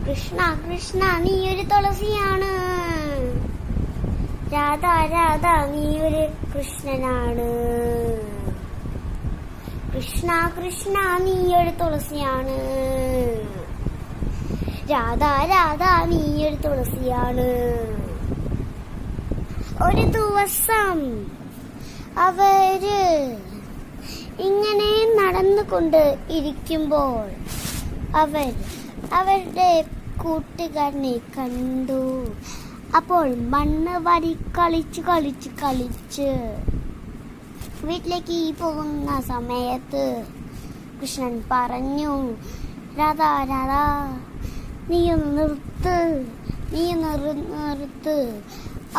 കൃഷ്ണ കൃഷ്ണ നീ ഒരു തുളസിയാണ്, രാധ രാധ നീ ഒരു കൃഷ്ണനാണ്. കൃഷ്ണ കൃഷ്ണ നീ ഒരു തുളസിയാണ്, രാധ രാധ നീ ഒരു തുളസിയാണ്. ഒരു ദിവസം അവര് ഇങ്ങനെ നടന്നുകൊണ്ട് ഇരിക്കുമ്പോൾ അവരുടെ കൂട്ടുകാരനെ കണ്ടു. അപ്പോൾ മണ്ണ് വാരി കളിച്ച് വീട്ടിലേക്ക് പോകുന്ന സമയത്ത് കൃഷ്ണൻ പറഞ്ഞു, രാധാ രാധാ നീയൊന്ന് നിർത്ത്.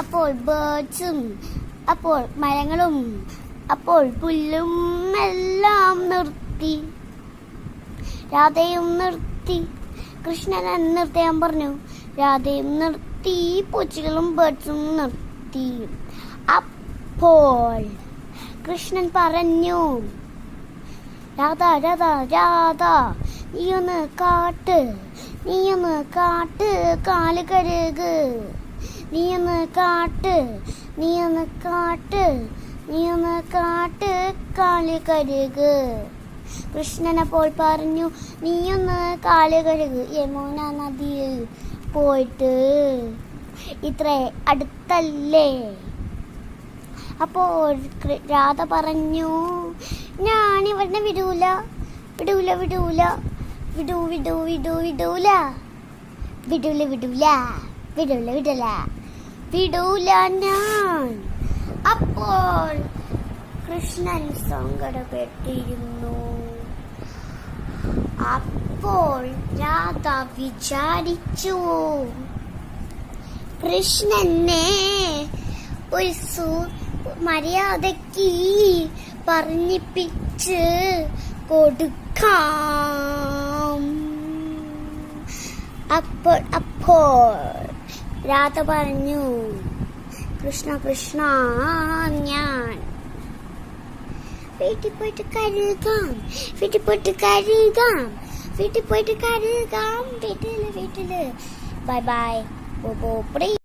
അപ്പോൾ ബേർഡ്സും, അപ്പോൾ മരങ്ങളും, അപ്പോൾ പുല്ലും എല്ലാം നിർത്തി. രാധയും നിർത്തി. കൃഷ്ണൻ നിർത്താൻ പറഞ്ഞു. രാധയും നിർത്തി. പൂച്ചകളും ബേർഡ്സും നിർത്തി. അപ്പോൾ കൃഷ്ണൻ പറഞ്ഞു, രാധാ രാധാ രാധാ നീയൊന്ന് കാട്ട് കാല് കഴുക്. നീയൊന്ന് കാട്ട് കാല് കഴുക്. കൃഷ്ണൻ അപ്പോൾ പറഞ്ഞു, നീയൊന്ന് കാല് കഴുക്. യമുന നദിയിൽ പോയിട്ട് ഇത്ര അടുത്തല്ലേ. അപ്പോൾ രാധ പറഞ്ഞു, ഞാനിവിടെ വിടൂല ഞാൻ. അപ്പോൾ കൃഷ്ണൻ സങ്കടപ്പെട്ടിരുന്നു. അപ്പോൾ രാധ വിചാരിച്ചു, കൃഷ്ണനെ ഒരു മര്യാദയ്ക്ക് പറഞ്ഞിപ്പിച്ച് കൊടുക്കാം. അപ്പോൾ രാധ പറഞ്ഞു, കൃഷ്ണ കൃഷ്ണ ഞാൻ വീട്ടിൽ പോയിട്ട് കഴുകാം. വീട്ടില് ബൈ ബൈ.